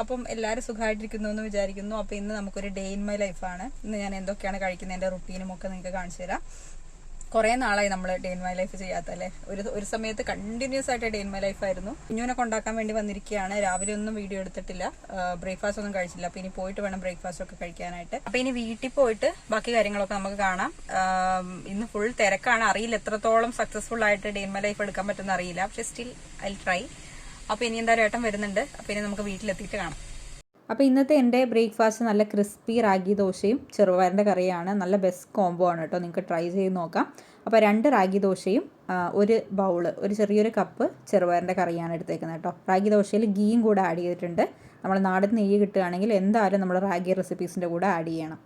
അപ്പം എല്ലാവരും സുഖമായിട്ടിരിക്കുന്നു എന്ന് വിചാരിക്കുന്നു. അപ്പോൾ ഇന്ന് നമുക്കൊരു ഡേ ഇൻ മൈ ലൈഫാണ്. ഇന്ന് ഞാൻ എന്തൊക്കെയാണ് കഴിക്കുന്നതിൻ്റെ റുട്ടീനും ഒക്കെ നിങ്ങൾക്ക് കാണിച്ചു തരാം. കുറേ നാളായി നമ്മൾ ഡേ ഇൻ മൈ ലൈഫ് ചെയ്യാത്തല്ലേ. ഒരു സമയത്ത് കണ്ടിന്യൂസ് ആയിട്ട് ഡേ ഇൻ മൈ ലൈഫായിരുന്നു. കുഞ്ഞുവിനെ കൊണ്ടാക്കാൻ വേണ്ടി വന്നിരിക്കുകയാണ്. രാവിലെ ഒന്നും വീഡിയോ എടുത്തിട്ടില്ല, ബ്രേക്ക്ഫാസ്റ്റ് ഒന്നും കഴിച്ചില്ല. അപ്പോൾ ഇനി പോയിട്ട് വേണം ബ്രേക്ക്ഫാസ്റ്റ് ഒക്കെ കഴിക്കാനായിട്ട്. അപ്പോൾ ഇനി വീട്ടിൽ പോയിട്ട് ബാക്കി കാര്യങ്ങളൊക്കെ നമുക്ക് കാണാം. ഇന്ന് ഫുൾ തിരക്കാണ്. അറിയില്ല എത്രത്തോളം സക്സസ്ഫുൾ ആയിട്ട് ഡേ ഇൻ മൈ ലൈഫ് എടുക്കാൻ പറ്റുമെന്ന് അറിയില്ല. പക്ഷെ സ്റ്റിൽ ഐ ട്രൈ. അപ്പോൾ ഇനി എന്തായാലും ഏട്ടൻ വരുന്നുണ്ട്. അപ്പോൾ ഇനി നമുക്ക് വീട്ടിലെത്തിയിട്ട് കാണാം. അപ്പോൾ ഇന്നത്തെ എൻ്റെ ബ്രേക്ക്ഫാസ്റ്റ് നല്ല ക്രിസ്പി റാഗി ദോശയും ചെറുപയറിൻ്റെ കറിയാണ്. നല്ല ബെസ്റ്റ് കോംബോ ആണ് കേട്ടോ. നിങ്ങൾക്ക് ട്രൈ ചെയ്ത് നോക്കാം. അപ്പോൾ 2 റാഗി ദോശയും ഒരു ബൗള്, ഒരു ചെറിയൊരു കപ്പ് ചെറുപയറിൻ്റെ കറിയാണ് എടുത്തേക്കുന്നത് കേട്ടോ. റാഗി ദോശയിൽ ഗീയും കൂടെ ആഡ് ചെയ്തിട്ടുണ്ട്. നമ്മൾ നാടൻ നെയ്യ് കിട്ടുകയാണെങ്കിൽ എന്തായാലും നമ്മൾ റാഗി റെസിപ്പീസിൻ്റെ കൂടെ ആഡ് ചെയ്യണം.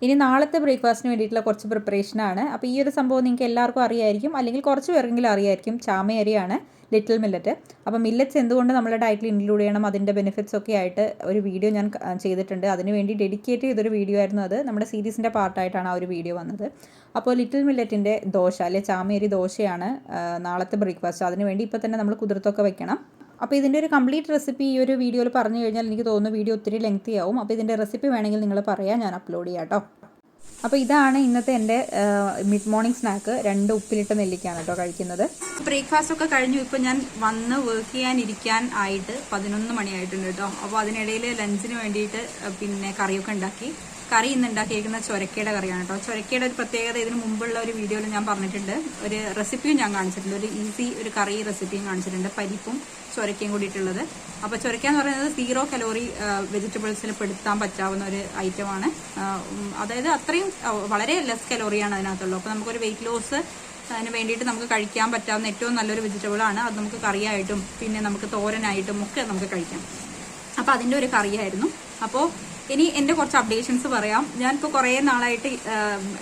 ഇനി നാളത്തെ ബ്രേക്ക്ഫാസ്റ്റിന് വേണ്ടിയിട്ടുള്ള കുറച്ച് പ്രിപ്പറേഷനാണ്. അപ്പോൾ ഈ ഒരു സംഭവം നിങ്ങൾക്ക് എല്ലാവർക്കും അറിയായിരിക്കും, അല്ലെങ്കിൽ കുറച്ച് പേർക്കെങ്കിലും അറിയായിരിക്കും. ചാമയരിയാണ്, ലിറ്റിൽ മില്ലറ്റ്. അപ്പോൾ മില്ലറ്റ്സ് എന്തുകൊണ്ട് നമ്മുടെ ഡയറ്റിൽ ഇൻക്ലൂഡ് ചെയ്യണം, അതിൻ്റെ ബെനിഫിറ്റ്സ് ഒക്കെ ആയിട്ട് ഒരു വീഡിയോ ഞാൻ ചെയ്തിട്ടുണ്ട്. അതിനുവേണ്ടി ഡെഡിക്കേറ്റ് ചെയ്തൊരു വീഡിയോ ആയിരുന്നു അത്. നമ്മുടെ സീരീസിൻ്റെ പാർട്ടായിട്ടാണ് ആ ഒരു വീഡിയോ വന്നത്. അപ്പോൾ ലിറ്റിൽ മില്ലറ്റിൻ്റെ ദോശ അല്ലെ ചാമയരി ദോശയാണ് നാളത്തെ ബ്രേക്ക്ഫാസ്റ്റ്. അതിനുവേണ്ടി ഇപ്പോൾ തന്നെ നമ്മൾ കുതിർത്തൊക്കെ വെക്കണം. അപ്പോൾ ഇതിൻ്റെ ഒരു കംപ്ലീറ്റ് റെസിപ്പി ഈ ഒരു വീഡിയോയിൽ പറഞ്ഞു കഴിഞ്ഞാൽ എനിക്ക് തോന്നുന്നു വീഡിയോ ഒത്തിരി ലെങ്തി ആവും. അപ്പോൾ ഇതിൻ്റെ റെസിപ്പി വേണമെങ്കിൽ നിങ്ങൾ പറയാം, ഞാൻ അപ്ലോഡ് ചെയ്യാം കേട്ടോ. അപ്പോൾ ഇതാണ് ഇന്നത്തെ എൻ്റെ മിഡ് മോർണിംഗ് സ്നാക്ക്. 2 ഉപ്പിലിട്ട നെല്ലിക്കാണ് കേട്ടോ കഴിക്കുന്നത്. ബ്രേക്ക്ഫാസ്റ്റ് ഒക്കെ കഴിഞ്ഞു. ഇപ്പോൾ ഞാൻ വന്ന് വർക്ക് ചെയ്യാനിരിക്കാൻ ആയിട്ട് 11 മണിയായിട്ടുണ്ട് കേട്ടോ. അപ്പോൾ അതിനിടയിൽ ലഞ്ചിന് വേണ്ടിയിട്ട് പിന്നെ കറിയൊക്കെ ഉണ്ടാക്കി. കറി ഇന്ന് ഉണ്ടാക്കിയിരിക്കുന്ന ചൊരക്കയുടെ കറിയാണ് കേട്ടോ. ചൊരക്കയുടെ ഒരു പ്രത്യേകത ഇതിന് മുമ്പുള്ള ഒരു വീഡിയോയിൽ ഞാൻ പറഞ്ഞിട്ടുണ്ട്. ഒരു റെസിപ്പിയും ഞാൻ കാണിച്ചിട്ടുണ്ട്. ഒരു ഈസി ഒരു കറി റെസിപ്പിയും കാണിച്ചിട്ടുണ്ട്, പരിപ്പും ചൊരക്കയും കൂടിയിട്ടുള്ളത്. അപ്പോൾ ചൊരക്ക എന്ന് പറയുന്നത് 0 കലോറി വെജിറ്റബിൾസിൽ പെടുത്താൻ പറ്റാവുന്ന ഒരു ഐറ്റമാണ്. അതായത് അത്രയും വളരെ ലെസ് കലോറിയാണ് അതിനകത്തുള്ളൂ. അപ്പോൾ നമുക്കൊരു വെയിറ്റ് ലോസ് അതിന് വേണ്ടിയിട്ട് നമുക്ക് കഴിക്കാൻ പറ്റാവുന്ന ഏറ്റവും നല്ലൊരു വെജിറ്റബിളാണ്. അത് നമുക്ക് കറിയായിട്ടും പിന്നെ നമുക്ക് തോരനായിട്ടും ഒക്കെ നമുക്ക് കഴിക്കാം. അപ്പോൾ അതിൻ്റെ ഒരു കറിയായിരുന്നു. അപ്പോൾ ഇനി എൻ്റെ കുറച്ച് അപ്ഡേഷൻസ് പറയാം. ഞാനിപ്പോൾ കുറേ നാളായിട്ട്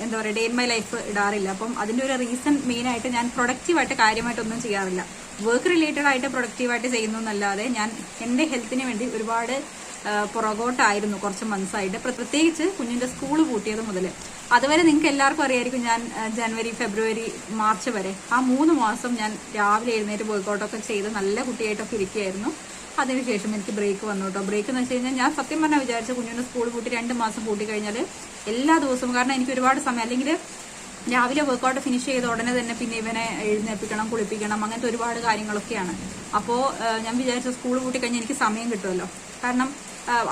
എന്താ പറയുക ഡേ ഇൻ മൈ ലൈഫ് ഇടാറില്ല. അപ്പം അതിൻ്റെ ഒരു റീസൺ മെയിനായിട്ട് ഞാൻ പ്രൊഡക്റ്റീവായിട്ട് കാര്യമായിട്ടൊന്നും ചെയ്യാറില്ല. വർക്ക് റിലേറ്റഡ് ആയിട്ട് പ്രൊഡക്റ്റീവായിട്ട് ചെയ്യുന്നു എന്നല്ലാതെ ഞാൻ എൻ്റെ ഹെൽത്തിന് വേണ്ടി ഒരുപാട് പുറകോട്ടായിരുന്നു കുറച്ച് മന്ത്സായിട്ട്. പ്രത്യേകിച്ച് കുഞ്ഞിൻ്റെ സ്കൂൾ പൂട്ടിയത് മുതൽ. അതുവരെ നിങ്ങൾക്ക് എല്ലാവർക്കും അറിയായിരിക്കും, ഞാൻ ജനുവരി, ഫെബ്രുവരി, മാർച്ച് വരെ ആ 3 മാസം ഞാൻ രാവിലെ എഴുന്നേറ്റ് വർക്കൗട്ടൊക്കെ ചെയ്ത് നല്ല കുട്ടിയായിട്ടൊക്കെ ഇരിക്കുകയായിരുന്നു. അതിനുശേഷം എനിക്ക് ബ്രേക്ക് വന്നു കേട്ടോ. ബ്രേക്ക് എന്ന് വെച്ച് കഴിഞ്ഞാൽ ഞാൻ സത്യം പറഞ്ഞാൽ വിചാരിച്ച കുഞ്ഞിൻ്റെ സ്കൂൾ പൂട്ടി 2 മാസം പൂട്ടി കഴിഞ്ഞാൽ എല്ലാ ദിവസവും, കാരണം എനിക്ക് ഒരുപാട് സമയം, അല്ലെങ്കിൽ രാവിലെ വർക്കൗട്ട് ഫിനിഷ് ചെയ്ത ഉടനെ തന്നെ പിന്നെ ഇവനെ എഴുന്നേൽപ്പിക്കണം, കുളിപ്പിക്കണം, അങ്ങനത്തെ ഒരുപാട് കാര്യങ്ങളൊക്കെയാണ്. അപ്പോൾ ഞാൻ വിചാരിച്ച സ്കൂൾ പൂട്ടി കഴിഞ്ഞാൽ എനിക്ക് സമയം കിട്ടുമല്ലോ. കാരണം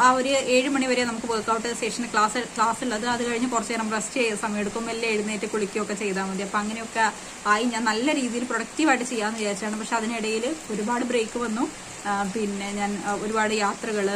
ആ ഒരു 7 മണി വരെ നമുക്ക് വർക്കൗട്ട് സെഷൻ ക്ലാസ് ഉള്ളത്. അത് കഴിഞ്ഞ് കുറച്ച് നേരം റെസ്റ്റ് ചെയ്ത സമയം എടുക്കും, എല്ലാം എഴുന്നേറ്റ് കുളിക്കുകയൊക്കെ ചെയ്താൽ മതി. അപ്പം അങ്ങനെയൊക്കെ ആയി ഞാൻ നല്ല രീതിയിൽ പ്രൊഡക്റ്റീവായിട്ട് ചെയ്യാമെന്ന് വിചാരിച്ചാണ്. പക്ഷെ അതിനിടയിൽ ഒരുപാട് ബ്രേക്ക് വന്നു. പിന്നെ ഞാൻ ഒരുപാട് യാത്രകൾ,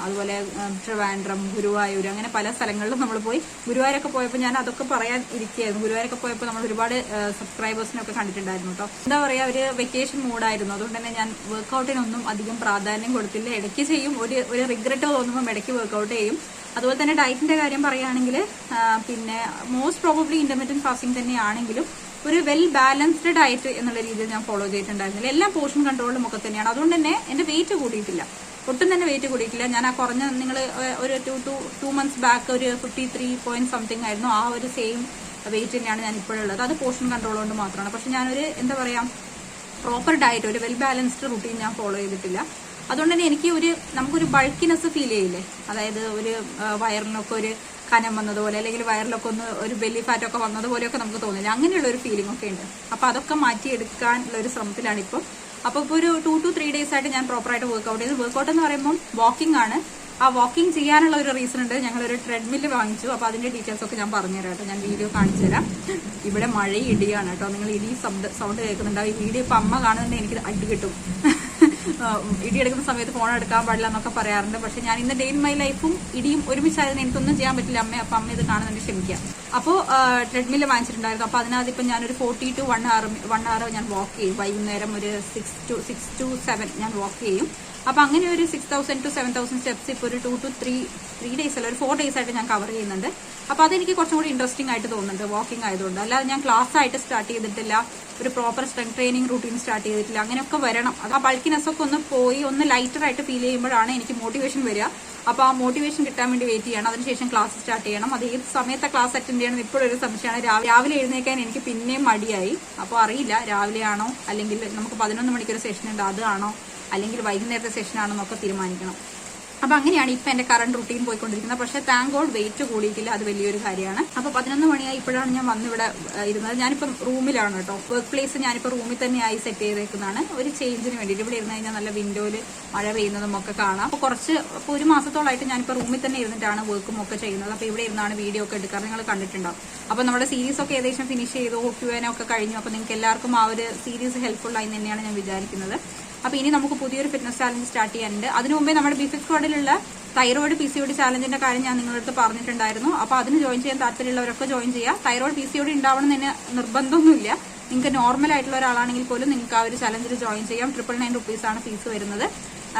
അതുപോലെ ട്രിവാൻഡ്രം, ഗുരുവായൂർ, അങ്ങനെ പല സ്ഥലങ്ങളിലും നമ്മൾ പോയി. ഗുരുവായൂരൊക്കെ പോയപ്പോൾ ഞാൻ അതൊക്കെ പറയാൻ ഇരിക്കുകയായിരുന്നു. ഗുരുവായൂരൊക്കെ പോയപ്പോൾ നമ്മൾ ഒരുപാട് സബ്സ്ക്രൈബേഴ്സിനൊക്കെ കണ്ടിട്ടുണ്ടായിരുന്നു കേട്ടോ. എന്താ പറയുക, ഒരു വെക്കേഷൻ മൂഡായിരുന്നു. അതുകൊണ്ട് തന്നെ ഞാൻ വർക്കൗട്ടിനൊന്നും അധികം പ്രാധാന്യം കൊടുത്തില്ല. ഇടയ്ക്ക് ചെയ്യും, ഒരു റിഗ്രറ്റ് തോന്നുമ്പോൾ ഇടയ്ക്ക് വർക്കൗട്ട് ചെയ്യും. അതുപോലെ തന്നെ ഡയറ്റിന്റെ കാര്യം പറയുകയാണെങ്കിൽ പിന്നെ മോസ്റ്റ് പ്രോബബ്ലി ഇന്റർമീഡിയറ്റ് ഫാസ്റ്റിംഗ് തന്നെയാണെങ്കിലും ഒരു വെൽ ബാലൻസ്ഡ് ഡയറ്റ് എന്നുള്ള രീതിയിൽ ഞാൻ ഫോളോ ചെയ്തിട്ടുണ്ടായിരുന്നില്ല. എല്ലാം പോർഷൻ കൺട്രോളിലും ഒക്കെ തന്നെയാണ്. അതുകൊണ്ട് തന്നെ എൻ്റെ വെയിറ്റ് കൂടിയിട്ടില്ല, ഒട്ടും തന്നെ വെയിറ്റ് കൂടിയിട്ടില്ല. ഞാൻ ആ കുറഞ്ഞ, നിങ്ങൾ ഒരു 2 months ബാക്ക് ഒരു 53 point something ആയിരുന്നു. ആ ഒരു സെയിം വെയിറ്റ് തന്നെയാണ് ഞാൻ ഇപ്പോഴുള്ളത്. അത് പോർഷൻ കൺട്രോൾ കൊണ്ട് മാത്രമാണ്. പക്ഷെ ഞാനൊരു എന്താ പറയുക പ്രോപ്പർ ഡയറ്റ്, ഒരു വെൽ ബാലൻസ്ഡ് റുട്ടീൻ ഞാൻ ഫോളോ ചെയ്തിട്ടില്ല. അതുകൊണ്ട് തന്നെ എനിക്ക് നമുക്കൊരു ബൾക്കിനെസ് ഫീൽ ചെയ്യില്ലേ, അതായത് ഒരു വയറിനൊക്കെ ഒരു കനം വന്നതുപോലെ, അല്ലെങ്കിൽ വയറിലൊക്കെ ഒരു ബെല്ലി ഫാറ്റൊക്കെ വന്നതുപോലെയൊക്കെ നമുക്ക് തോന്നില്ല. അങ്ങനെയുള്ള ഒരു ഫീലിംഗ് ഒക്കെ ഉണ്ട്. അപ്പോൾ അതൊക്കെ മാറ്റിയെടുക്കാനുള്ള ഒരു ശ്രമത്തിലാണ് ഇപ്പോൾ. അപ്പോൾ ഇപ്പോൾ ഒരു 2 to 3 days ആയിട്ട് ഞാൻ പ്രോപ്പറായിട്ട് വർക്കൗട്ട് ചെയ്തു. വർക്കൗട്ട് എന്ന് പറയുമ്പോൾ വാക്കിംഗ് ആണ്. ആ വാക്കിംഗ് ചെയ്യാനുള്ള ഒരു റീസൺ ഉണ്ട്. ഞങ്ങളൊരു ട്രെഡ്മില്ല് വാങ്ങിച്ചു. അപ്പോൾ അതിൻ്റെ ഡീറ്റെയിൽസ് ഒക്കെ ഞാൻ പറഞ്ഞുതരാം കേട്ടോ. ഞാൻ വീഡിയോ കാണിച്ചു തരാം. ഇവിടെ മഴയും ഇടിയാണ് കേട്ടോ. നിങ്ങൾ ഇടി സൗണ്ട് കേൾക്കുന്നുണ്ടാവും. ഈ വീഡിയോ ഇപ്പോൾ അമ്മ കാണുന്നുണ്ടെങ്കിൽ എനിക്ക് അടി കിട്ടും. ഇടിയെടുക്കുന്ന സമയത്ത് ഫോൺ എടുക്കാൻ പാടില്ല എന്നൊക്കെ പറയാറുണ്ട്. പക്ഷെ ഞാൻ ഇന്ന് ഡേ ഇൻ മൈ ലൈഫും ഇടിയും ഒരുമിച്ചായതിന് എനിക്കൊന്നും ചെയ്യാൻ പറ്റില്ല അമ്മ. അപ്പം അമ്മ ഇത് കാണുന്നുണ്ട്, ക്ഷമിക്കുക. അപ്പോൾ ട്രെഡ്മില്ല് വാങ്ങിച്ചിട്ടുണ്ടായിരുന്നു. അപ്പോൾ അതിനകത്ത് ഇപ്പം ഞാനൊരു 40 to 1 hour ഞാൻ വാക്ക് ചെയ്യും. വൈകുന്നേരം ഒരു 6 to 7 ഞാൻ വാക്ക് ചെയ്യും. അപ്പോൾ അങ്ങനെ ഒരു 6000 to 7000 സ്റ്റെപ്സ് ഇപ്പോൾ ഒരു 2 to 3 days അല്ല, ഒരു 4 days ആയിട്ട് ഞാൻ കവർ ചെയ്യുന്നുണ്ട്. അപ്പോൾ അതെനിക്ക് കുറച്ചും കൂടി ഇൻട്രസ്റ്റിംഗ് ആയിട്ട് തോന്നുന്നുണ്ട് വാക്കിംഗ് ആയതുകൊണ്ട്. അല്ലാതെ ഞാൻ ക്ലാസ് ആയിട്ട് സ്റ്റാർട്ട് ചെയ്തിട്ടില്ല, ഒരു proper strength training routine start ചെയ്തിട്ടില്ല. അങ്ങനെയൊക്കെ വരണം. ആ ബൾക്കിനെസ് ഒക്കെ ഒന്ന് പോയി ഒന്ന് ലൈറ്ററായിട്ട് ഫീൽ ചെയ്യുമ്പോഴാണ് എനിക്ക് മോട്ടിവേഷൻ വരിക. അപ്പോൾ ആ മോട്ടിവേഷൻ കിട്ടാൻ വേണ്ടി വെയിറ്റ് ചെയ്യണം. അതിനുശേഷം ക്ലാസ് സ്റ്റാർട്ട് ചെയ്യണം. അത് ഏത് സമയത്തെ ക്ലാസ് അറ്റൻഡ് ചെയ്യണം ഇപ്പോഴൊരു സംശയമാണ്. രാവിലെ എഴുന്നേക്കാൻ എനിക്ക് പിന്നെയും മടിയായി. അപ്പോൾ അറിയില്ല രാവിലെ ആണോ, അല്ലെങ്കിൽ നമുക്ക് 11 മണിക്കൊരു സെഷൻ ഉണ്ട് അതാണോ, അല്ലെങ്കിൽ വൈകുന്നേരത്തെ സെഷൻ ആണോ എന്നൊക്കെ തീരുമാനിക്കണം. അപ്പൊ അങ്ങനെയാണ് ഇപ്പൊ എന്റെ കറണ്ട് റുട്ടീൻ പോയിക്കൊണ്ടിരിക്കുന്നത്. പക്ഷെ താങ്ക് ഗോഡ് വെയിറ്റ് കൂടിയിട്ടില്ല, അത് വലിയൊരു കാര്യമാണ്. അപ്പൊ 11 മണിയായി ഇപ്പോഴാണ് ഞാൻ വന്നിവിടെ ഇരുന്നത്. ഞാനിപ്പം റൂമിലാണ് കേട്ടോ, വർക്ക് പ്ലേസ് ഞാനിപ്പോൾ റൂമിൽ തന്നെയായി സെറ്റ് ചെയ്തേക്കുന്നതാണ് ഒരു ചേഞ്ചിന് വേണ്ടിയിട്ട്. ഇവിടെ ഇരുന്ന് കഴിഞ്ഞാൽ നല്ല വിൻഡോയിൽ മഴ പെയ്യുന്നതും ഒക്കെ കാണാം. അപ്പൊ ഇപ്പോൾ ഒരു മാസത്തോളമായിട്ട് ഞാനിപ്പോൾ റൂമിൽ തന്നെ ഇരുന്നിട്ടാണ് വർക്കും ഒക്കെ ചെയ്യുന്നത്. അപ്പൊ ഇവിടെ ഇരുന്നാണ് വീഡിയോ ഒക്കെ എടുക്കാറ്, നിങ്ങൾ കണ്ടിട്ടുണ്ടാവും. അപ്പൊ നമ്മുടെ സീരീസ് ഒക്കെ ഏകദേശം ഫിനിഷ് ചെയ്തു, Q&A ഒക്കെ കഴിഞ്ഞു. അപ്പൊ നിങ്ങൾക്ക് എല്ലാവർക്കും ആ ഒരു സീരീസ് ഹെൽപ്ഫുൾ ആയി തന്നെയാണ് ഞാൻ വിചാരിക്കുന്നത്. അപ്പൊ ഇനി നമുക്ക് പുതിയൊരു ഫിറ്റ്നസ് ചാലഞ്ച് സ്റ്റാർട്ട് ചെയ്യാനുണ്ട്. അതിനു മുമ്പേ നമ്മുടെ ബിഫിക് സ്ക്വാഡിലുള്ള തൈറോയിഡ് PCOD ചാലഞ്ചിന്റെ കാര്യം ഞാൻ നിങ്ങളുടെ അടുത്ത് പറഞ്ഞിട്ടുണ്ടായിരുന്നു. അപ്പൊ അതിന് ജോയിൻ ചെയ്യാൻ താല്പര്യമുള്ളവരൊക്കെ ജോയിൻ ചെയ്യാം. തൈറോയിഡ് PCOD ഉണ്ടാവണം എന്ന് നിർബന്ധമൊന്നുമില്ല. നിങ്ങൾക്ക് നോർമൽ ആയിട്ടുള്ള ഒരാളാണെങ്കിൽ പോലും നിങ്ങൾക്ക് ആ ഒരു ചലഞ്ചിൽ ജോയിൻ ചെയ്യാം. 999 rupees ഫീസ് വരുന്നത്.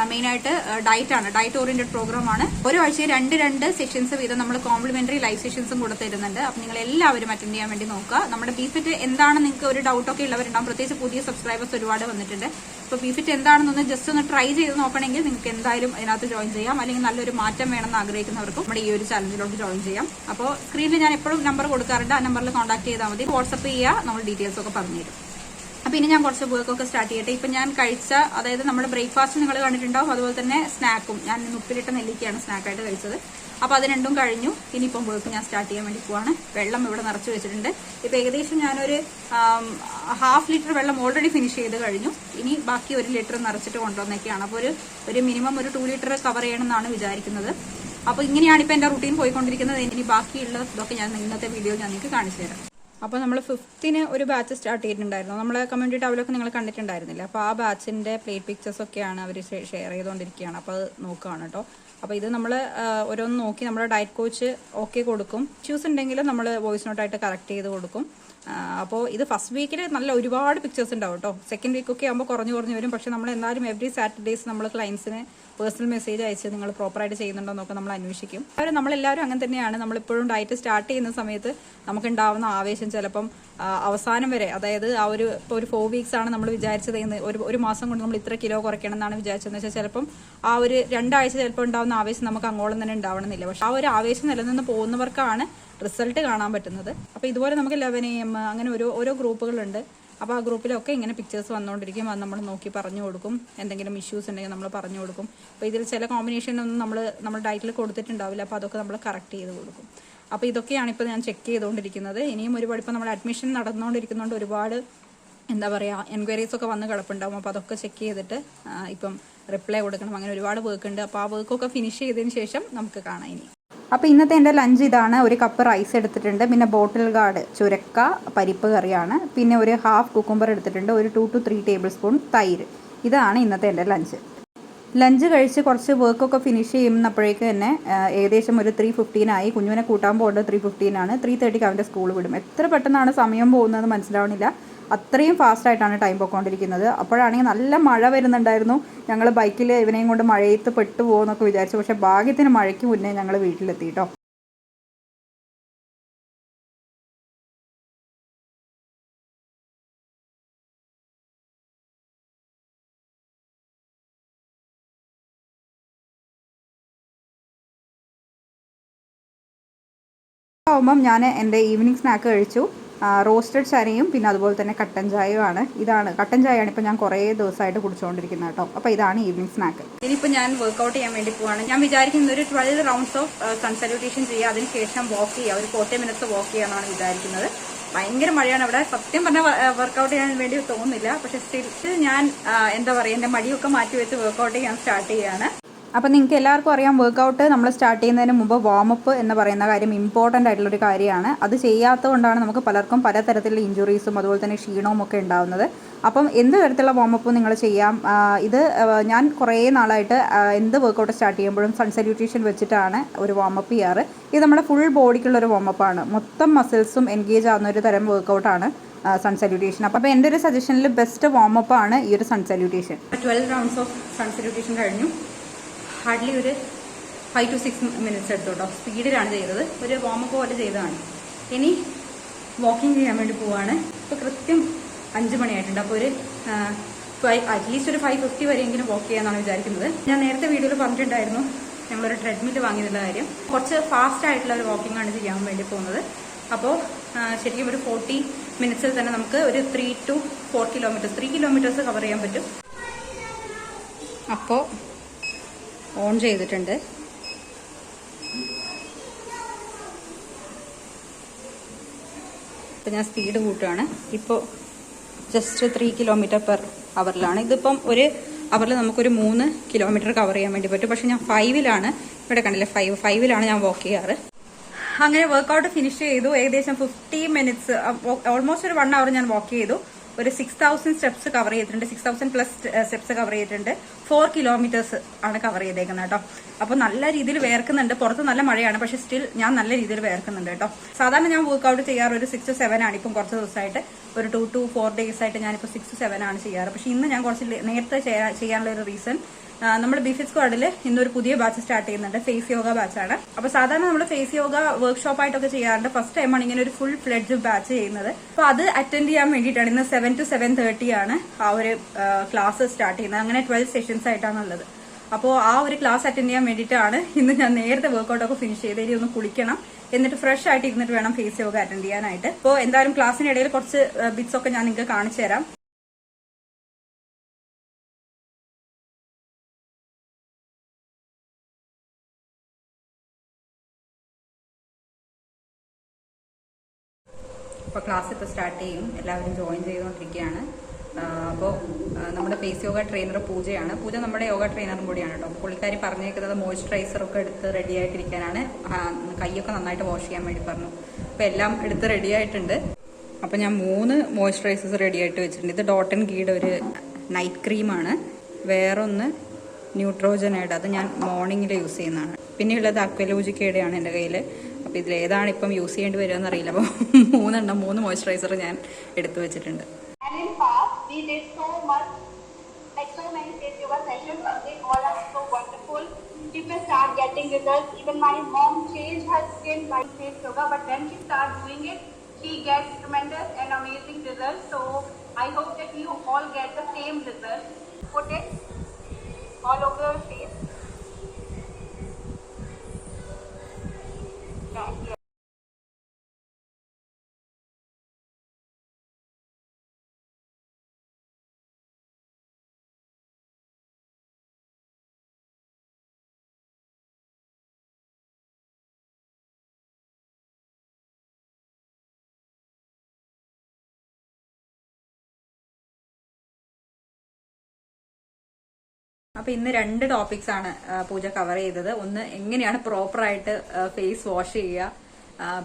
മെയിനായിട്ട് ഡയറ്റ് ഓറിയന്റഡ് പ്രോഗ്രാം ആണ്. ഒരു ആഴ്ചയിൽ 2 സെഷൻസ് വീതം നമ്മൾ കോംപ്ലിമെന്ററി ലൈവ് സെഷൻസും കൂടെ തരുന്നുണ്ട്. അപ്പൊ നിങ്ങൾ എല്ലാവരും അറ്റൻഡ് ചെയ്യാൻ വേണ്ടി നോക്കുക. നമ്മുടെ ബിഫിറ്റ് എന്താണ് നിങ്ങൾക്ക് ഒരു ഡൗട്ടൊക്കെ ഉള്ളവരുണ്ടാവും, പ്രത്യേകിച്ച് പുതിയ സബ്സ്ക്രൈബേഴ്സ് ഒരുപാട് വന്നിട്ടുണ്ട്. അപ്പോൾ ബിഫിറ്റ് എന്താണെന്നൊന്ന് ജസ്റ്റ് ഒന്ന് ട്രൈ ചെയ്ത് നോക്കണമെങ്കിൽ നിങ്ങൾക്ക് എന്തായാലും അതിനകത്ത് ജോയിൻ ചെയ്യാം. അല്ലെങ്കിൽ നല്ലൊരു മാറ്റം വേണമെന്ന് ആഗ്രഹിക്കുന്നവർക്കും നമ്മുടെ ഈ ഒരു ചലഞ്ചിലോട്ട് ജോയിൻ ചെയ്യാം. അപ്പോൾ സ്ക്രീനിൽ ഞാൻ എപ്പോഴും നമ്പർ കൊടുക്കാറുണ്ട്, ആ നമ്പറിൽ കോൺടാക്ട് ചെയ്താൽ മതി. വാട്സപ്പ് ചെയ്യുക, നമ്മൾ ഡീറ്റെയിൽസ് ഒക്കെ പറഞ്ഞുതരും. അപ്പൊ ഇനി ഞാൻ കുറച്ച് വർക്കൊക്കെ സ്റ്റാർട്ട് ചെയ്യട്ടെ. ഇപ്പൊ ഞാൻ കഴിച്ച, അതായത് നമ്മുടെ ബ്രേക്ക്ഫാസ്റ്റ് നിങ്ങൾ കണ്ടിട്ടുണ്ടാവും, അതുപോലെ തന്നെ സ്നാക്കും. ഞാൻ ഉപ്പിലിട്ട നെല്ലിക്കയാണ് സ്നാക്കായിട്ട് കഴിച്ചത്. അപ്പൊ അത് രണ്ടും കഴിഞ്ഞു. ഇനിയിപ്പം വർക്ക് ഞാൻ സ്റ്റാർട്ട് ചെയ്യാൻ വേണ്ടി പോവാണ്. വെള്ളം ഇവിടെ നിറച്ചു വെച്ചിട്ടുണ്ട്. ഇപ്പൊ ഏകദേശം ഞാനൊരു 1/2 ലിറ്റർ വെള്ളം ഓൾറെഡി ഫിനിഷ് ചെയ്ത് കഴിഞ്ഞു. ഇനി ബാക്കി 1 ലിറ്റർ നിറച്ചിട്ട് കൊണ്ടുവന്നൊക്കെയാണ്. അപ്പോൾ ഒരു മിനിമം ഒരു 2 ലിറ്റർ കവർ ചെയ്യണമെന്നാണ് വിചാരിക്കുന്നത്. അപ്പൊ ഇങ്ങനെയാണ് ഇപ്പൊ എന്റെ റുട്ടീൻ പോയിക്കൊണ്ടിരിക്കുന്നത്. ഇനി ബാക്കിയുള്ള ഇതൊക്കെ ഞാൻ ഇന്നത്തെ വീഡിയോ ഞാൻ നിങ്ങൾക്ക് കാണിച്ചു തരാം. അപ്പോൾ നമ്മൾ 5th ഒരു ബാച്ച് സ്റ്റാർട്ട് ചെയ്തിട്ടുണ്ടായിരുന്നു. നമ്മളെ കമ്മ്യൂണിറ്റി ടാബിലൊക്കെ നിങ്ങൾ കണ്ടിട്ടുണ്ടായിരുന്നില്ല. അപ്പോൾ ആ ബാച്ചിൻ്റെ പ്ലേറ്റ് പിക്ചേഴ്സ് ഒക്കെയാണ് അവർ ഷെയർ ചെയ്തുകൊണ്ടിരിക്കുകയാണ്. അപ്പോൾ അത് നോക്കുകയാണ് കേട്ടോ. അപ്പോൾ ഇത് നമ്മൾ ഓരോന്ന് നോക്കി നമ്മുടെ ഡയറ്റ് കോച്ച് ഓക്കെ കൊടുക്കും. ഇഷ്യൂസ് ഉണ്ടെങ്കിൽ നമ്മൾ വോയിസ് നോട്ടായിട്ട് കറക്റ്റ് ചെയ്ത് കൊടുക്കും. അപ്പോൾ ഇത് ഫസ്റ്റ് വീക്കിൽ നല്ല ഒരുപാട് പിക്ചേഴ്സ് ഉണ്ടാവും കേട്ടോ. സെക്കൻഡ് വീക്കൊക്കെ ആകുമ്പോൾ കുറഞ്ഞു വരും. പക്ഷേ നമ്മൾ എന്നാലും എവറി സാറ്റർഡേസ് നമ്മൾ ക്ലയൻസിന് പേഴ്സണൽ മെസ്സേജ് അയച്ച് നിങ്ങൾ പ്രോപ്പറായിട്ട് ചെയ്യുന്നുണ്ടോ എന്നൊക്കെ നമ്മൾ അന്വേഷിക്കും. നമ്മളെല്ലാവരും അങ്ങനെ തന്നെയാണ്. നമ്മളിപ്പോഴും ഡയറ്റ് സ്റ്റാർട്ട് ചെയ്യുന്ന സമയത്ത് നമുക്കുണ്ടാവുന്ന ആവേശം ചിലപ്പം അവസാനം വരെ, അതായത് ഇപ്പോൾ ഒരു 4 weeks ആണ് നമ്മൾ വിചാരിച്ചത്, ഒരു മാസം കൊണ്ട് നമ്മൾ ഇത്ര കിലോ കുറയ്ക്കണം എന്നാണ് വിചാരിച്ചതെന്ന് വെച്ചാൽ ചിലപ്പം ആ ഒരു 2 ആഴ്ച ചിലപ്പോൾ ഉണ്ടാവുന്ന ആവേശം നമുക്ക് അങ്ങോളം തന്നെ ഉണ്ടാവണമെന്നില്ല. പക്ഷെ ആ ഒരു ആവേശം നിലനിന്ന് പോകുന്നവർക്കാണ് റിസൾട്ട് കാണാൻ പറ്റുന്നത്. അപ്പോൾ ഇതുപോലെ നമുക്ക് 11 AM അങ്ങനെ ഓരോ ഗ്രൂപ്പുകളുണ്ട്. അപ്പോൾ ആ ഗ്രൂപ്പിലൊക്കെ ഇങ്ങനെ പിക്ചേഴ്സ് വന്നുകൊണ്ടിരിക്കും. അത് നമ്മൾ നോക്കി പറഞ്ഞു കൊടുക്കും. എന്തെങ്കിലും ഇഷ്യൂസ് ഉണ്ടെങ്കിൽ നമ്മൾ പറഞ്ഞു കൊടുക്കും. അപ്പോൾ ഇതിൽ ചില കോമ്പിനേഷനൊന്നും നമ്മൾ ഡയറ്റിൽ കൊടുത്തിട്ടുണ്ടാവില്ല. അപ്പോൾ അതൊക്കെ നമ്മൾ കറക്റ്റ് ചെയ്ത് കൊടുക്കും. അപ്പോൾ ഇതൊക്കെയാണ് ഇപ്പോൾ ഞാൻ ചെക്ക് ചെയ്തുകൊണ്ടിരിക്കുന്നത്. ഇനിയും ഒരുപാട് ഇപ്പോൾ നമ്മൾ അഡ്മിഷൻ നടന്നുകൊണ്ടിരിക്കുന്നതുകൊണ്ട് ഒരുപാട് എൻക്വയറീസ് ഒക്കെ വന്ന് കിടപ്പുണ്ടാവും. അപ്പോൾ അതൊക്കെ ചെക്ക് ചെയ്തിട്ട് ഇപ്പം റിപ്ലൈ കൊടുക്കണം. അങ്ങനെ ഒരുപാട് വർക്ക് ഉണ്ട്. അപ്പോൾ ആ വർക്കൊക്കെ ഫിനിഷ് ചെയ്തതിന് ശേഷം നമുക്ക് കാണാം ഇനി. അപ്പോൾ ഇന്നത്തെ എൻ്റെ ലഞ്ച് ഇതാണ്. ഒരു കപ്പ് റൈസ് എടുത്തിട്ടുണ്ട്, പിന്നെ ബോട്ടിൽ ഗാർഡ് ചുരക്ക പരിപ്പ് കറിയാണ്, പിന്നെ ഒരു 1/2 കുക്കുംബർ എടുത്തിട്ടുണ്ട്, ഒരു 2 to 3 tablespoon തൈര്. ഇതാണ് ഇന്നത്തെ എൻ്റെ ലഞ്ച് കഴിച്ച് കുറച്ച് വർക്കൊക്കെ ഫിനിഷ് ചെയ്യുന്നപ്പോഴേക്ക് തന്നെ ഏകദേശം ഒരു 3:15 ആയി. കുഞ്ഞുവിനെ കൂട്ടാൻ പോകേണ്ടത് 3:15 ആണ്. 3:30 അവൻ്റെ സ്കൂൾ വിടും. എത്ര പെട്ടെന്നാണ് സമയം പോകുന്നതെന്ന് മനസ്സിലാവണില്ല. അത്രയും ഫാസ്റ്റായിട്ടാണ് ടൈം പോയിക്കൊണ്ടിരിക്കുന്നത്. അപ്പോഴാണെങ്കിൽ നല്ല മഴ വരുന്നുണ്ടായിരുന്നു. ഞങ്ങൾ ബൈക്കിൽ ഇവനെയും കൊണ്ട് മഴയത്ത് പെട്ടു പോകുമെന്നൊക്കെ വിചാരിച്ചു. പക്ഷേ ഭാഗ്യത്തിന് മഴയ്ക്ക് മുന്നേ ഞങ്ങൾ വീട്ടിലെത്തി കേട്ടോ. ആവുമ്പം ഞാൻ എൻ്റെ ഈവനിങ് സ്നാക്ക് കഴിച്ചു. റോസ്റ്റഡ് ചനയും പിന്നെ അതുപോലെ തന്നെ കട്ടൻ ചായയുമാണ്. കട്ടൻ ചായയാണ് ഇപ്പോൾ ഞാൻ കുറേ ദിവസമായിട്ട് കുടിച്ചുകൊണ്ടിരിക്കുന്നത് കേട്ടോ. അപ്പോൾ ഇതാണ് ഈവനിങ് സ്നാക്ക്. ഇനിയിപ്പോൾ ഞാൻ വർക്കൗട്ട് ചെയ്യാൻ വേണ്ടി പോവാണ്. ഞാൻ വിചാരിക്കുന്നത് ഒരു 12 rounds ഓഫ് സൺ സല്യൂട്ടേഷൻ ചെയ്യുക, അതിനുശേഷം വാക്ക് ചെയ്യുക, ഒരു 40 minutes വാക്ക് ചെയ്യാമെന്നാണ് വിചാരിക്കുന്നത്. ഭയങ്കര മഴയാണ് അവിടെ. സത്യം പറഞ്ഞാൽ വർക്കൗട്ട് ചെയ്യാൻ വേണ്ടി തോന്നുന്നില്ല. പക്ഷെ സ്റ്റിൽ ഞാൻ എൻ്റെ മടിയൊക്കെ മാറ്റി വെച്ച് വർക്കൗട്ട് ചെയ്യാൻ സ്റ്റാർട്ട് ചെയ്യുകയാണ്. അപ്പോൾ നിങ്ങൾക്ക് എല്ലാവർക്കും അറിയാം, വർക്കൗട്ട് നമ്മൾ സ്റ്റാർട്ട് ചെയ്യുന്നതിന് മുമ്പ് വാമപ്പ് എന്ന് പറയുന്ന കാര്യം ഇമ്പോർട്ടൻ്റ് ആയിട്ടുള്ളൊരു കാര്യമാണ്. അത് ചെയ്യാത്തതുകൊണ്ടാണ് നമുക്ക് പലർക്കും പലതരത്തിലുള്ള ഇഞ്ചുറീസും അതുപോലെ തന്നെ ക്ഷീണവും ഒക്കെ ഉണ്ടാകുന്നത്. അപ്പം എന്ത് തരത്തിലുള്ള വാമപ്പ് നിങ്ങൾ ചെയ്യാം. ഇത് ഞാൻ കുറേ നാളായിട്ട് എന്ത് വർക്കൗട്ട് സ്റ്റാർട്ട് ചെയ്യുമ്പോഴും സൺ സല്യൂട്ടേഷൻ വെച്ചിട്ടാണ് ഒരു വാമപ്പ് ചെയ്യാറ്. ഇത് നമ്മുടെ ഫുൾ ബോഡിക്കുള്ളൊരു വാമപ്പാണ്. മൊത്തം മസിൽസും എൻഗേജ് ആവുന്ന ഒരു തരം വർക്കൗട്ടാണ് സൺ സല്യൂട്ടേഷൻ. അപ്പോൾ എൻ്റെ ഒരു സജഷനിൽ ബെസ്റ്റ് വാമപ്പാണ് ഈ ഒരു sun salutation. 12 rounds of sun salutation കഴിഞ്ഞു. ഹാർഡ്ലി ഒരു 5 to 6 minutes എടുത്തു കേട്ടോ. സ്പീഡിലാണ് ചെയ്തത്. ഒരു വാമപ്പ് പോലെ ചെയ്തതാണ്. ഇനി വാക്കിംഗ് ചെയ്യാൻ വേണ്ടി പോവാണ്. ഇപ്പോൾ കൃത്യം 5 മണിയായിട്ടുണ്ട്. അപ്പോൾ ഒരു അറ്റ്ലീസ്റ്റ് ഒരു 5:50 വരെയെങ്കിലും വാക്ക് ചെയ്യാമെന്നാണ് വിചാരിക്കുന്നത്. ഞാൻ നേരത്തെ വീഡിയോയിൽ പറഞ്ഞിട്ടുണ്ടായിരുന്നു ഞങ്ങളൊരു ട്രെഡ്മിൽ വാങ്ങിയതിൻ്റെ കാര്യം. കുറച്ച് ഫാസ്റ്റ് ആയിട്ടുള്ള ഒരു വാക്കിംഗ് ആണ് ചെയ്യാൻ വേണ്ടി പോകുന്നത്. അപ്പോൾ ശരിക്കും ഒരു 40 minutes തന്നെ നമുക്ക് ഒരു 3 to 4 kilometers 3 kilometers കവർ ചെയ്യാൻ പറ്റും. അപ്പോൾ ഓൺ ചെയ്തിട്ടുണ്ട്. ഇപ്പം ഞാൻ സ്പീഡ് കൂട്ടുകയാണ്. ഇപ്പോൾ ജസ്റ്റ് 3 km/h ഇതിപ്പം ഒരു അവറിൽ നമുക്കൊരു 3 കിലോമീറ്റർ കവർ ചെയ്യാൻ വേണ്ടി പറ്റും. പക്ഷെ ഞാൻ 5-ലാണ്, ഇവിടെ കണ്ടില്ലേ 5-ലാണ് ഞാൻ വാക്ക് ചെയ്യാറ്. അങ്ങനെ വർക്കൗട്ട് ഫിനിഷ് ചെയ്തു. ഏകദേശം 50 മിനിറ്റ്സ്, ഓൾമോസ്റ്റ് ഒരു 1 hour ഞാൻ വാക്ക് ചെയ്തു. ഒരു 6000 സ്റ്റെപ്സ് കവർ ചെയ്തിട്ടുണ്ട്. 6000+ സ്റ്റെപ്സ് കവർ ചെയ്തിട്ടുണ്ട്. 4 കിലോമീറ്റേഴ്സ് ആണ് കവർ ചെയ്തേക്കുന്നത് കേട്ടോ. അപ്പൊ നല്ല രീതിയിൽ വേർക്കുന്നുണ്ട്. പുറത്ത് നല്ല മഴയാണ്, പക്ഷെ സ്റ്റിൽ ഞാൻ നല്ല രീതിയിൽ വേർക്കുന്നുണ്ട് കേട്ടോ. സാധാരണ ഞാൻ വർക്കൗട്ട് ചെയ്യാറ് ഒരു 6 to 7 ആണ്. ഇപ്പം കുറച്ച് ദിവസമായിട്ട് ഒരു 2 to 4 days ആയിട്ട് ഞാനിപ്പോൾ 6 to 7 ആണ് ചെയ്യാറ്. പക്ഷെ ഇന്ന് ഞാൻ കുറച്ച് നേരത്തെ ചെയ്യാനുള്ള ഒരു റീസൺ, നമ്മുടെ ബിഫിറ്റ് സ്ക്വാഡിൽ ഇന്നൊരു പുതിയ ബാച്ച് സ്റ്റാർട്ട് ചെയ്യുന്നുണ്ട്. ഫേസ് യോഗ ബാച്ചാണ്. അപ്പൊ സാധാരണ നമ്മൾ ഫേസ് യോഗ വർക്ക്ഷോപ്പ് ആയിട്ടൊക്കെ ചെയ്യാറുണ്ട്. ഫസ്റ്റ് ടൈമാണ് ഇങ്ങനെ ഒരു ഫുൾ ഫ്ലെഡ്ജ് ബാച്ച് ചെയ്യുന്നത്. അപ്പൊ അത് അറ്റൻഡ് ചെയ്യാൻ വേണ്ടിയിട്ടാണ് ഇന്ന് 7 to 7:30 ആണ് ആ ഒരു ക്ലാസ് സ്റ്റാർട്ട് ചെയ്യുന്നത്. അങ്ങനെ 12 സെഷൻസ് ആയിട്ടാണുള്ളത്. അപ്പോൾ ആ ഒരു ക്ലാസ് അറ്റൻഡ് ചെയ്യാൻ വേണ്ടിയിട്ടാണ് ഇന്ന് ഞാൻ നേരത്തെ വർക്കൗട്ടൊക്കെ ഫിനിഷ് ചെയ്ത് ഇനി ഒന്ന് കുളിക്കണം. എന്നിട്ട് ഫ്രഷ് ആയിട്ട് ഇരുന്നിട്ട് വേണം ഫേസ് യോഗ അറ്റൻഡ് ചെയ്യാനായിട്ട്. അപ്പോൾ എന്തായാലും ക്ലാസ്സിനിടയിൽ കുറച്ച് ബിറ്റ്സ് ഒക്കെ ഞാൻ നിങ്ങൾക്ക് കാണിച്ചു തരാം. അപ്പോൾ ക്ലാസ് ഇപ്പോൾ സ്റ്റാർട്ട് ചെയ്യും. എല്ലാവരും ജോയിൻ ചെയ്തുകൊണ്ടിരിക്കുകയാണ്. അപ്പോൾ നമ്മുടെ ഫേസ് യോഗ ട്രെയിനർ പൂജയാണ്. പൂജ നമ്മുടെ യോഗ ട്രെയിനറും കൂടിയാണ് കേട്ടോ. പുള്ളിക്കാരി പറഞ്ഞേക്കുന്നത് മോയ്സ്ചറൈസറൊക്കെ എടുത്ത് റെഡി ആയിട്ടിരിക്കാനാണ്. കൈയൊക്കെ നന്നായിട്ട് വാഷ് ചെയ്യാൻ വേണ്ടി പറഞ്ഞു. അപ്പോൾ എല്ലാം എടുത്ത് റെഡി ആയിട്ടുണ്ട്. അപ്പോൾ ഞാൻ 3 മോയ്സ്ചറൈസേഴ്സ് റെഡി ആയിട്ട് വെച്ചിട്ടുണ്ട്. ഇത് ഡോട്ട് & ഗീയുടെ ഒരു നൈറ്റ് ക്രീമാണ്. വേറൊന്ന് ന്യൂട്രോജനയുടെ, അത് ഞാൻ മോർണിംഗിൽ യൂസ് ചെയ്യുന്നതാണ്. പിന്നെയുള്ളത് അക്വലോജിക്കയുടെയാണ് എൻ്റെ കയ്യിൽ. അപ്പോൾ ഇതിലേതാണ് ഇപ്പം യൂസ് ചെയ്യേണ്ടി വരുമെന്ന് അറിയില്ല. അപ്പോൾ 3 മോയ്സ്ചറൈസർ ഞാൻ എടുത്തു വെച്ചിട്ടുണ്ട്. And in past, we did so many face yoga sessions, and they all are so wonderful. People start getting results. Even my mom changed her skin by face yoga, but when she started doing it, she gets tremendous and amazing results. So I hope that you all get the same results. Put it all over your face. Yeah. അപ്പൊ ഇന്ന് 2 topics ആണ് പൂജ cover ചെയ്തത്. ഒന്ന് എങ്ങനെയാണ് പ്രോപ്പറായിട്ട് face wash ചെയ്യുക,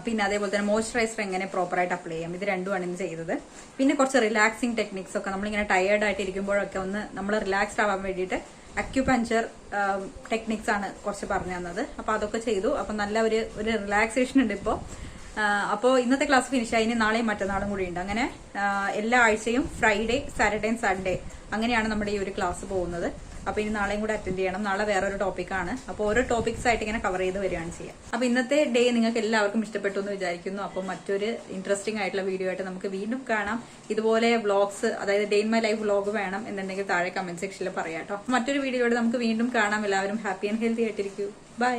പിന്നെ അതേപോലെ തന്നെ മോയ്സ്ചറൈസർ എങ്ങനെ പ്രോപ്പറായിട്ട് അപ്ലൈ ചെയ്യാം. ഇത് രണ്ടുമാണ് ഇന്ന് ചെയ്തത്. പിന്നെ കുറച്ച് റിലാക്സിങ് ടെക്നിക്സ് ഒക്കെ, നമ്മളിങ്ങനെ ടയേർഡ് ആയിട്ട് ഇരിക്കുമ്പോഴൊക്കെ ഒന്ന് നമ്മൾ റിലാക്സ്ഡ് ആവാൻ വേണ്ടിയിട്ട് അക്യുപഞ്ചർ ടെക്നിക്സ് ആണ് കുറച്ച് പറഞ്ഞു തന്നത്. അപ്പൊ അതൊക്കെ ചെയ്തു. അപ്പൊ നല്ല ഒരു റിലാക്സേഷൻ ഉണ്ട് ഇപ്പോൾ. അപ്പോൾ ഇന്നത്തെ ക്ലാസ് ഫിനിഷ് ആയി. ഇനി നാളെയും മറ്റന്നാളും കൂടി ഉണ്ട്. അങ്ങനെ എല്ലാ ആഴ്ചയും ഫ്രൈഡേ, സാറ്റർഡേ, സൺഡേ അങ്ങനെയാണ് നമ്മുടെ ഈ ഒരു ക്ലാസ് പോകുന്നത്. അപ്പൊ ഇനി നാളെയും കൂടെ അറ്റൻഡ് ചെയ്യണം. നാളെ വേറൊരു ടോപ്പിക്കാണ്. അപ്പോൾ ഓരോ ടോപ്പിക്സ് ആയിട്ട് ഇങ്ങനെ കവർ ചെയ്ത് വരികയാണ് ചെയ്യുക. അപ്പൊ ഇന്നത്തെ ഡേ നിങ്ങൾക്ക് എല്ലാവർക്കും ഇഷ്ടപ്പെട്ടു എന്ന് വിചാരിക്കുന്നു. അപ്പോൾ മറ്റൊരു ഇൻട്രസ്റ്റിംഗ് ആയിട്ടുള്ള വീഡിയോ ആയിട്ട് നമുക്ക് വീണ്ടും കാണാം. ഇതുപോലെ വ്ളോഗ്സ്, അതായത് day in my life vlog വേണം എന്നുണ്ടെങ്കിൽ താഴെ കമന്റ് സെക്ഷനിൽ പറയാം കേട്ടോ. മറ്റൊരു വീഡിയോയോട് നമുക്ക് വീണ്ടും കാണാം. എല്ലാവരും ഹാപ്പി ആൻഡ് ഹെൽത്തി ആയിട്ടിരിക്കൂ. ബൈ.